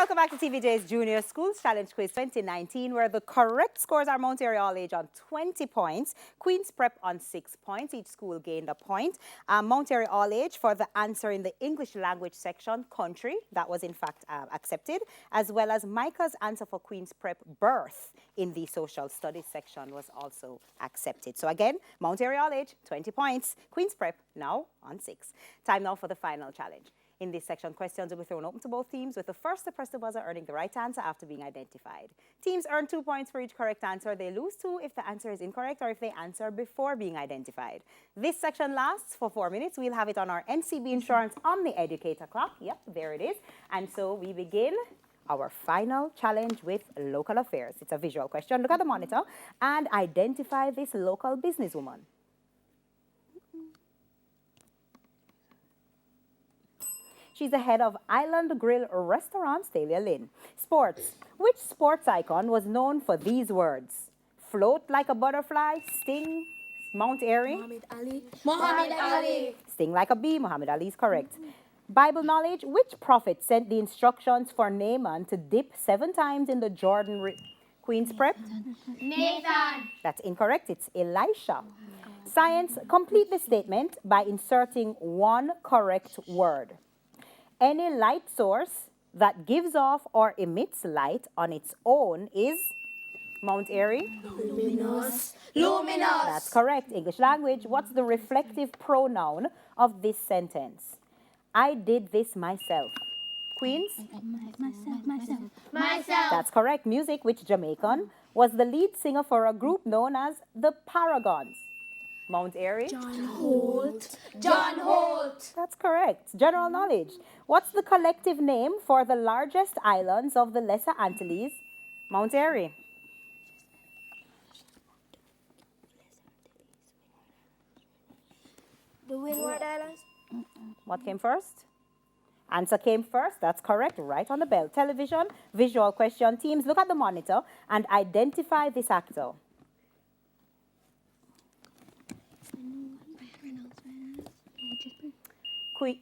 welcome back to TVJ's Junior Schools Challenge Quiz 2019, where the correct scores are Mount Airy All-Age on 20 points, Queen's Prep on 6 points. Each school gained a point. Mount Airy All-Age for the answer in the English language section, country, that was in fact accepted, as well as Micah's answer for Queen's Prep, birth, in the social studies section was also accepted. So again, Mount Airy All-Age, 20 points, Queen's Prep now on 6. Time now for the final challenge. In this section, questions will be thrown open to both teams, with the first to press the buzzer earning the right answer after being identified. Teams earn 2 points for each correct answer. They lose 2 if the answer is incorrect or if they answer before being identified. This section lasts for 4 minutes. We'll have it on our NCB Insurance Omni Educator clock. Yep, there it is. And so we begin our final challenge with local affairs. It's a visual question. Look at the monitor and identify this local businesswoman. She's the head of Island Grill Restaurant, Stalia Lynn. Sports. Which sports icon was known for these words? Float like a butterfly, sting, Mount Airy. Muhammad Ali. Muhammad Ali. Sting like a bee, Muhammad Ali is correct. Bible knowledge. Which prophet sent the instructions for Naaman to dip 7 times in the Jordan River? Queen's Prep? Nathan. That's incorrect. It's Elisha. Science. Complete the statement by inserting one correct word. Any light source that gives off or emits light on its own is Mount Airy. Luminous. Luminous. That's correct. English language. What's the reflective pronoun of this sentence? I did this myself. Queens? Myself. That's correct. Music. Which Jamaican was the lead singer for a group known as the Paragons? Mount Airy. John Holt. John Holt. That's correct. General knowledge. What's the collective name for the largest islands of the Lesser Antilles? Mount Airy. The Windward Islands. What came first? Answer came first. That's correct. Right on the bell. Television, visual question. Teams, look at the monitor and identify this actor.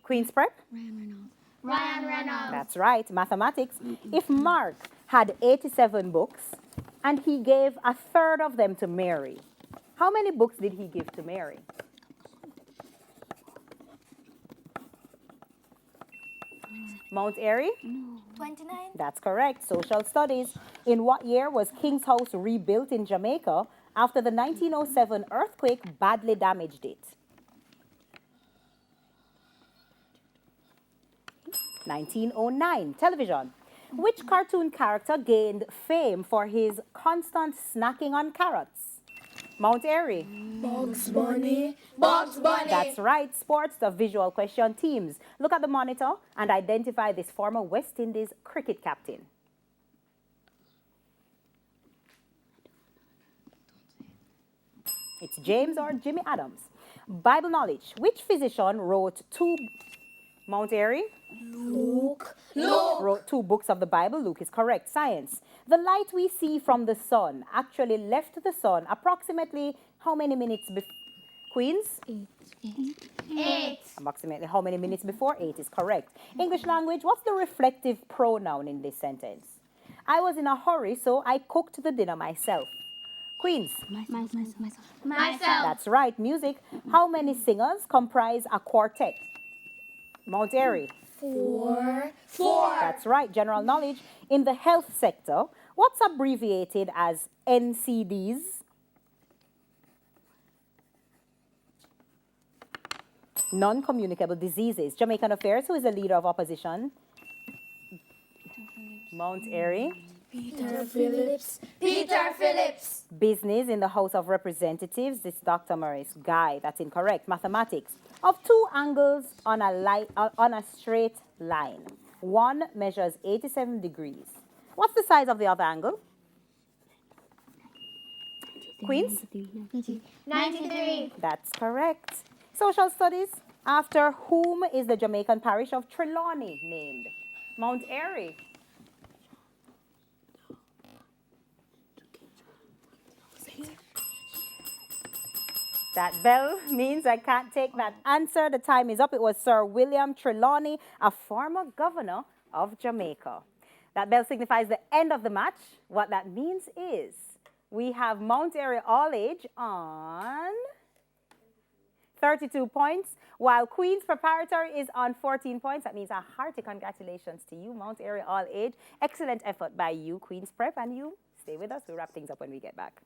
Queen's Prep? Ryan Reynolds. That's right. Mathematics. If Mark had 87 books and he gave a third of them to Mary, how many books did he give to Mary? Mount Airy? 29. That's correct. Social studies. In what year was King's House rebuilt in Jamaica after the 1907 earthquake badly damaged it? 1909. Television. Which cartoon character gained fame for his constant snacking on carrots? Mount Airy. Bugs Bunny. Bugs Bunny. That's right. Sports, the visual question. Teams, look at the monitor and identify this former West Indies cricket captain. It's James or Jimmy Adams. Bible knowledge. Which physician wrote Mount Airy? Luke. Wrote 2 books of the Bible. Luke is correct. Science. The light we see from the sun actually left the sun approximately how many minutes before? Queens? 8. Approximately how many minutes before? 8 is correct. English language. What's the reflective pronoun in this sentence? I was in a hurry, so I cooked the dinner myself. Queens? Myself. That's right. Music. How many singers comprise a quartet? Mount Airy. 4. That's right. General knowledge. In the health sector, what's abbreviated as NCDs? Non-communicable diseases. Jamaican affairs. Who is the leader of opposition? Mount Airy. Peter Phillips. Peter Phillips. Business in the House of Representatives. This is Dr. Maurice Guy. That's incorrect. Mathematics. Of 2 angles on a straight line, one measures 87 degrees. What's the size of the other angle? Queens? 93. That's correct. Social studies. After whom is the Jamaican parish of Trelawney named? Mount Airy. That bell means I can't take that answer. The time is up. It was Sir William Trelawney, a former governor of Jamaica. That bell signifies the end of the match. What that means is we have Mount Airy All Age on 32 points, while Queen's Preparatory is on 14 points. That means a hearty congratulations to you, Mount Airy All Age. Excellent effort by you, Queen's Prep, and you stay with us. We'll wrap things up when we get back.